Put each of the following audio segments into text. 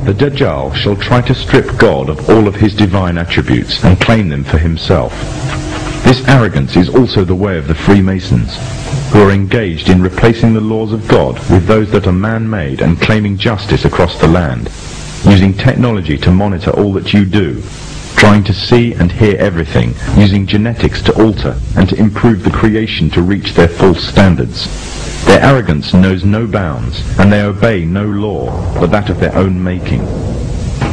The Dajjal shall try to strip God of all of his divine attributes and claim them for himself. This arrogance is also the way of the Freemasons, who are engaged in replacing the laws of God with those that are man-made and claiming justice across the land, using technology to monitor all that you do, trying to see and hear everything, using genetics to alter and to improve the creation to reach their false standards. Their arrogance knows no bounds, and they obey no law but that of their own making.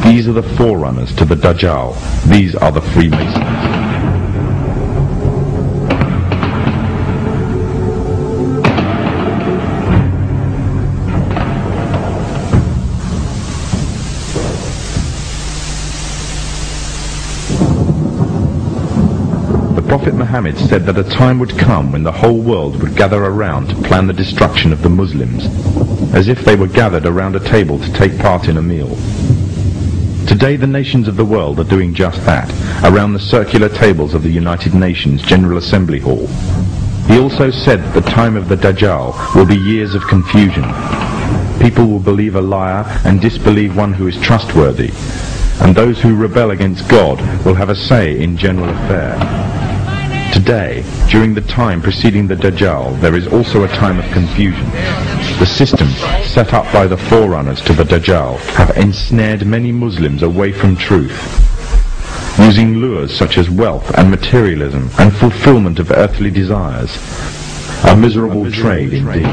These are the forerunners to the Dajjal. These are the Freemasons. Prophet Muhammad said that a time would come when the whole world would gather around to plan the destruction of the Muslims, as if they were gathered around a table to take part in a meal. Today the nations of the world are doing just that, around the circular tables of the United Nations General Assembly Hall. He also said that the time of the Dajjal will be years of confusion. People will believe a liar and disbelieve one who is trustworthy, and those who rebel against God will have a say in general affairs. Today, during the time preceding the Dajjal, there is also a time of confusion. The systems set up by the forerunners to the Dajjal have ensnared many Muslims away from truth, using lures such as wealth and materialism and fulfillment of earthly desires. A miserable trade indeed.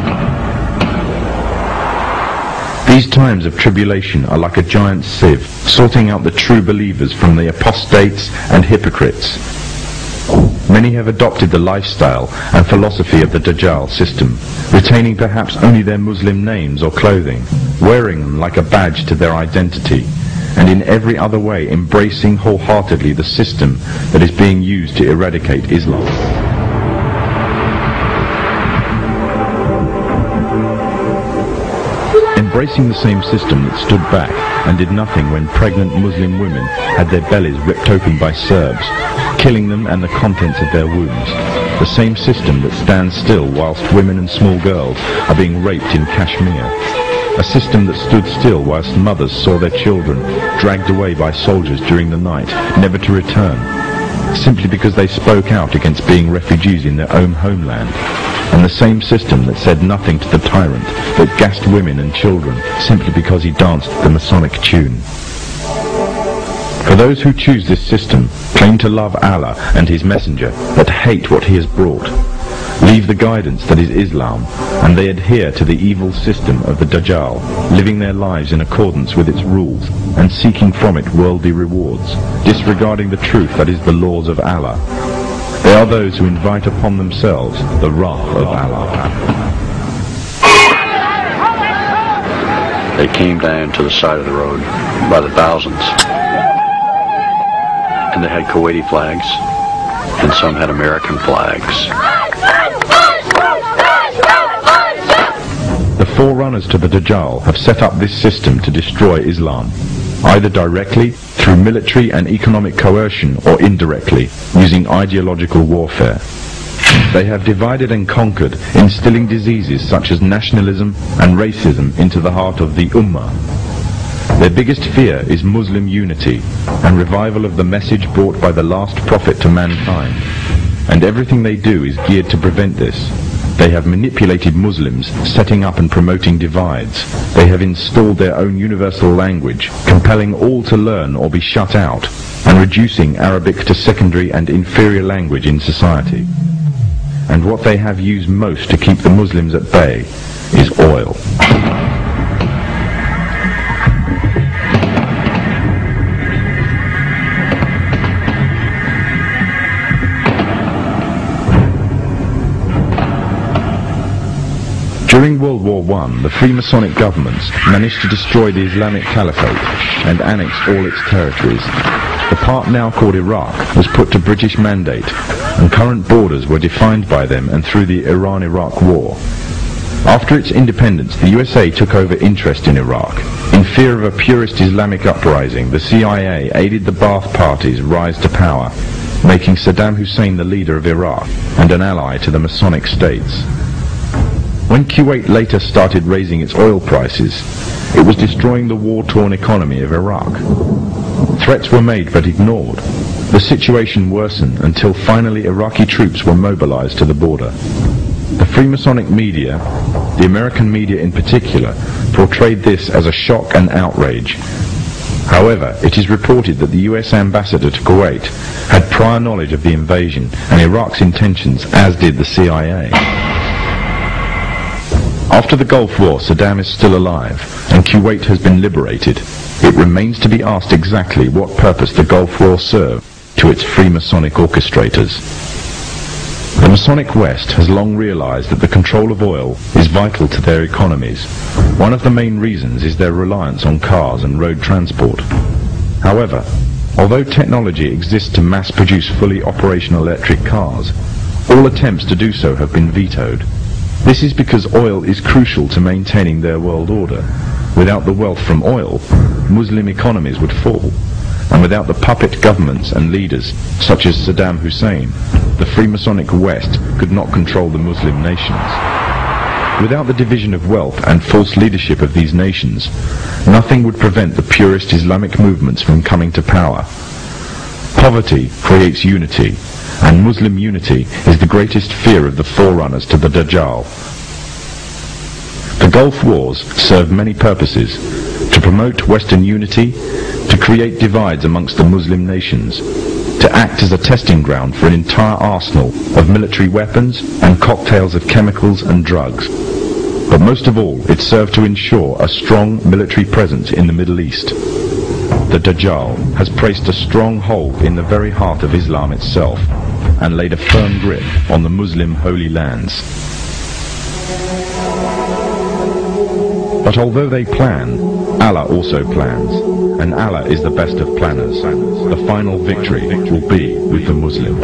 These times of tribulation are like a giant sieve, sorting out the true believers from the apostates and hypocrites. Many have adopted the lifestyle and philosophy of the Dajjal system, retaining perhaps only their Muslim names or clothing, wearing them like a badge to their identity, and in every other way embracing wholeheartedly the system that is being used to eradicate Islam. Embracing the same system that stood back and did nothing when pregnant Muslim women had their bellies ripped open by Serbs, killing them and the contents of their wombs. The same system that stands still whilst women and small girls are being raped in Kashmir. A system that stood still whilst mothers saw their children dragged away by soldiers during the night, never to return, simply because they spoke out against being refugees in their own homeland. And the same system that said nothing to the tyrant, that gassed women and children simply because he danced the Masonic tune. For those who choose this system, claim to love Allah and His Messenger, but hate what He has brought, leave the guidance that is Islam, and they adhere to the evil system of the Dajjal, living their lives in accordance with its rules, and seeking from it worldly rewards, disregarding the truth that is the laws of Allah. They are those who invite upon themselves the wrath of Allah. They came down to the side of the road by the thousands. And they had Kuwaiti flags, and some had American flags. The forerunners to the Dajjal have set up this system to destroy Islam, either directly, through military and economic coercion, or indirectly, using ideological warfare. They have divided and conquered, instilling diseases such as nationalism and racism into the heart of the Ummah. Their biggest fear is Muslim unity and revival of the message brought by the last prophet to mankind. And everything they do is geared to prevent this. They have manipulated Muslims, setting up and promoting divides. They have installed their own universal language, compelling all to learn or be shut out, and reducing Arabic to secondary and inferior language in society. And what they have used most to keep the Muslims at bay is oil. During World War I, the Freemasonic governments managed to destroy the Islamic Caliphate and annex all its territories. The part now called Iraq was put to British mandate, and current borders were defined by them and through the Iran-Iraq War. After its independence, the USA took over interest in Iraq. In fear of a purist Islamic uprising, the CIA aided the Ba'ath Party's rise to power, making Saddam Hussein the leader of Iraq and an ally to the Masonic states. When Kuwait later started raising its oil prices, it was destroying the war-torn economy of Iraq. Threats were made but ignored. The situation worsened until finally Iraqi troops were mobilized to the border. The Freemasonic media, the American media in particular, portrayed this as a shock and outrage. However, it is reported that the US ambassador to Kuwait had prior knowledge of the invasion and Iraq's intentions, as did the CIA. After the Gulf War, Saddam is still alive, and Kuwait has been liberated. It remains to be asked exactly what purpose the Gulf War served to its Freemasonic orchestrators. The Masonic West has long realized that the control of oil is vital to their economies. One of the main reasons is their reliance on cars and road transport. However, although technology exists to mass-produce fully operational electric cars, all attempts to do so have been vetoed. This is because oil is crucial to maintaining their world order. Without the wealth from oil, Muslim economies would fall. And without the puppet governments and leaders, such as Saddam Hussein, the Freemasonic West could not control the Muslim nations. Without the division of wealth and false leadership of these nations, nothing would prevent the purist Islamic movements from coming to power. Poverty creates unity, and Muslim unity is the greatest fear of the forerunners to the Dajjal. The Gulf Wars served many purposes: to promote Western unity, to create divides amongst the Muslim nations, to act as a testing ground for an entire arsenal of military weapons and cocktails of chemicals and drugs. But most of all, it served to ensure a strong military presence in the Middle East. The Dajjal has placed a strong hold in the very heart of Islam itself and laid a firm grip on the Muslim holy lands. But although they plan, Allah also plans, and Allah is the best of planners. The final victory will be with the Muslims.